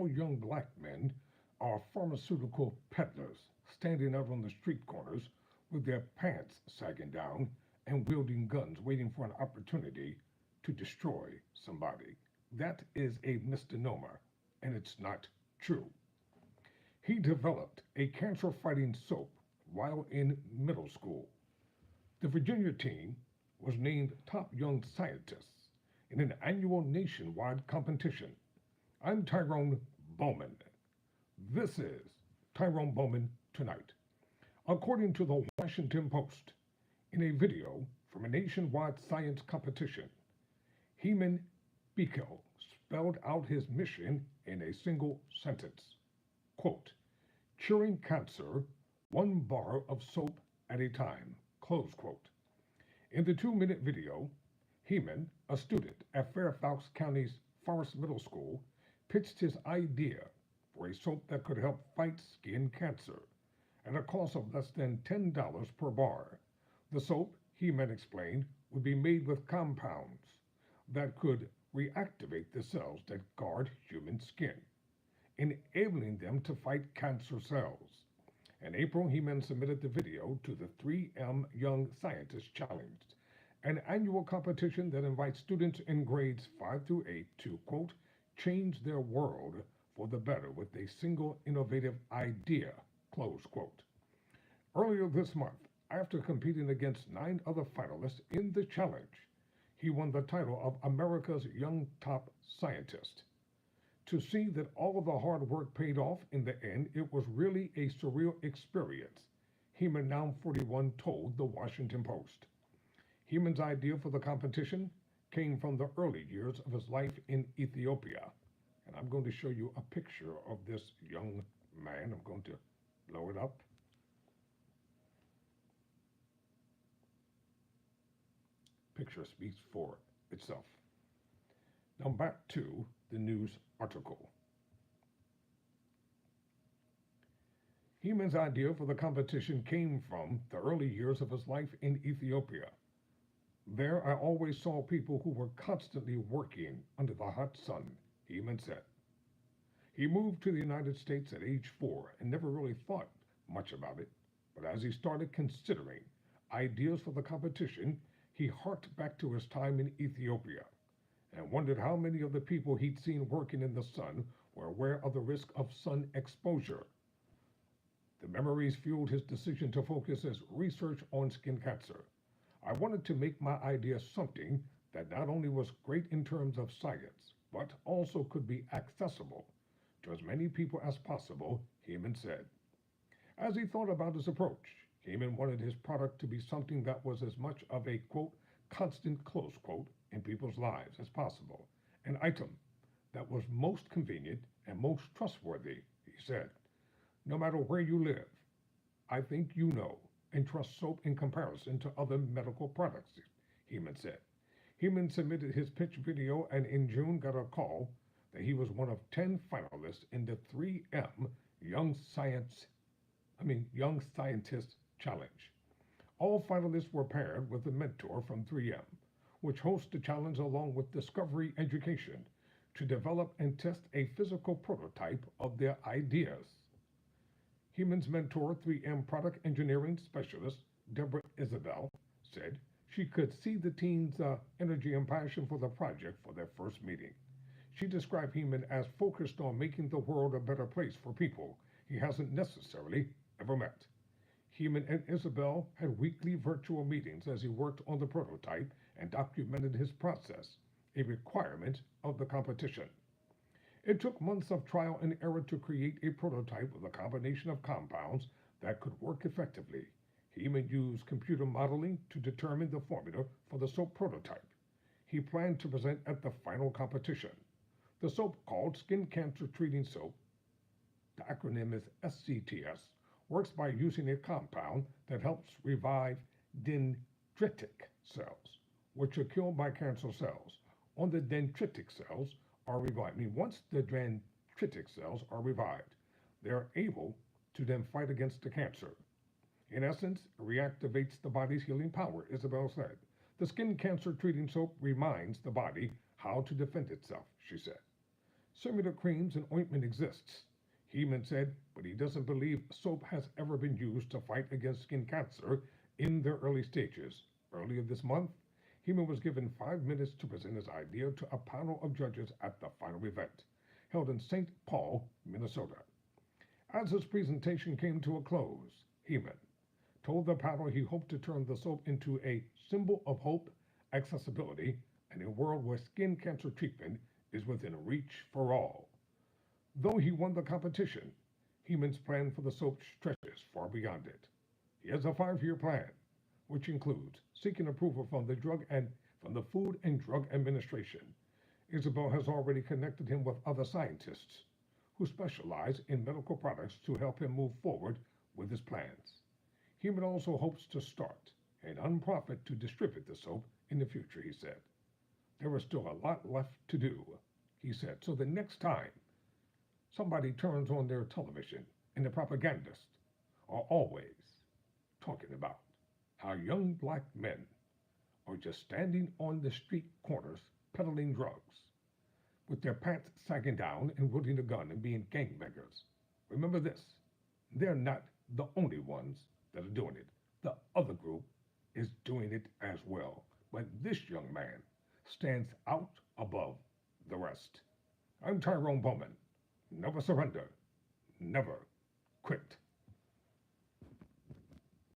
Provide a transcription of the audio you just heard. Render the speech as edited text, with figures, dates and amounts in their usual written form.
all young black men are pharmaceutical peddlers standing out on the street corners with their pants sagging down and wielding guns, waiting for an opportunity to destroy somebody. That is a misnomer, and it's not true. He developed a cancer fighting soap while in middle school. The Virginia team was named top young scientists in an annual nationwide competition. I'm Tyrone Bowman. This is Tyrone Bowman Tonight. According to the Washington Post, in a video from a nationwide science competition, Heman Biko spelled out his mission in a single sentence. Quote, curing cancer one bar of soap at a time, close quote. In the 2-minute video, Heman, a student at Fairfax County's Forest Middle School, pitched his idea for a soap that could help fight skin cancer at a cost of less than $10 per bar. The soap, Heman explained, would be made with compounds that could reactivate the cells that guard human skin, enabling them to fight cancer cells. In April, Heman submitted the video to the 3M Young Scientist Challenge, an annual competition that invites students in grades 5 through 8 to, quote, change their world for the better with a single innovative idea, close quote. Earlier this month, after competing against 9 other finalists in the challenge, he won the title of America's Young Top Scientist. To see that all of the hard work paid off in the end, it was really a surreal experience, Heman, now 41, told the Washington Post. Heman's idea for the competition came from the early years of his life in Ethiopia. And I'm going to show you a picture of this young man. I'm going to blow it up. Picture speaks for itself. Now back to the news article. Heman's idea for the competition came from the early years of his life in Ethiopia. There I always saw people who were constantly working under the hot sun, Heman said. He moved to the United States at age 4 and never really thought much about it, but as he started considering ideas for the competition, he harked back to his time in Ethiopia and wondered how many of the people he'd seen working in the sun were aware of the risk of sun exposure. The memories fueled his decision to focus his research on skin cancer. I wanted to make my idea something that not only was great in terms of science, but also could be accessible to as many people as possible, Heman said. As he thought about his approach, Heman wanted his product to be something that was as much of a, quote, constant, close quote, in people's lives as possible, an item that was most convenient and most trustworthy, he said. No matter where you live, I think you know and trust soap in comparison to other medical products, Heman said. Heman submitted his pitch video and in June got a call that he was one of 10 finalists in the 3M Young Scientist Challenge. All finalists were paired with a mentor from 3M, which hosts the challenge along with Discovery Education to develop and test a physical prototype of their ideas. Heman's mentor, 3M product engineering specialist Deborah Isabel, said she could see the team's energy and passion for the project for their first meeting. She described Heman as focused on making the world a better place for people he hasn't necessarily ever met. Heman and Isabel had weekly virtual meetings as he worked on the prototype and documented his process, a requirement of the competition. It took months of trial and error to create a prototype with a combination of compounds that could work effectively. Heman used computer modeling to determine the formula for the soap prototype. He planned to present at the final competition. The soap, called Skin Cancer Treating Soap, the acronym is SCTS, works by using a compound that helps revive dendritic cells, which are killed by cancer cells. On the dendritic cells are revived. Once the dendritic cells are revived, they are able to then fight against the cancer. In essence, it reactivates the body's healing power, Isabel said. The skin cancer treating soap reminds the body how to defend itself, she said. Similar creams and ointment exists, Heeman said, but he doesn't believe soap has ever been used to fight against skin cancer in their early stages. Earlier this month, Heeman was given 5 minutes to present his idea to a panel of judges at the final event, held in St. Paul, Minnesota. As his presentation came to a close, Heeman told the panel he hoped to turn the soap into a symbol of hope, accessibility, and a world where skin cancer treatment is within reach for all. Though he won the competition, Heeman's plan for the soap stretches far beyond it. He has a 5-year plan, which includes seeking approval from the Food and Drug Administration. Isabel has already connected him with other scientists who specialize in medical products to help him move forward with his plans. Heeman also hopes to start a nonprofit to distribute the soap in the future, he said. There is still a lot left to do, he said, so the next time somebody turns on their television and the propagandists are always talking about how young black men are just standing on the street corners peddling drugs with their pants sagging down and wielding a gun and being gangbangers. Remember this, they're not the only ones that are doing it. The other group is doing it as well. But this young man stands out above the rest. I'm Tyrone Bowman. Never surrender. Never quit.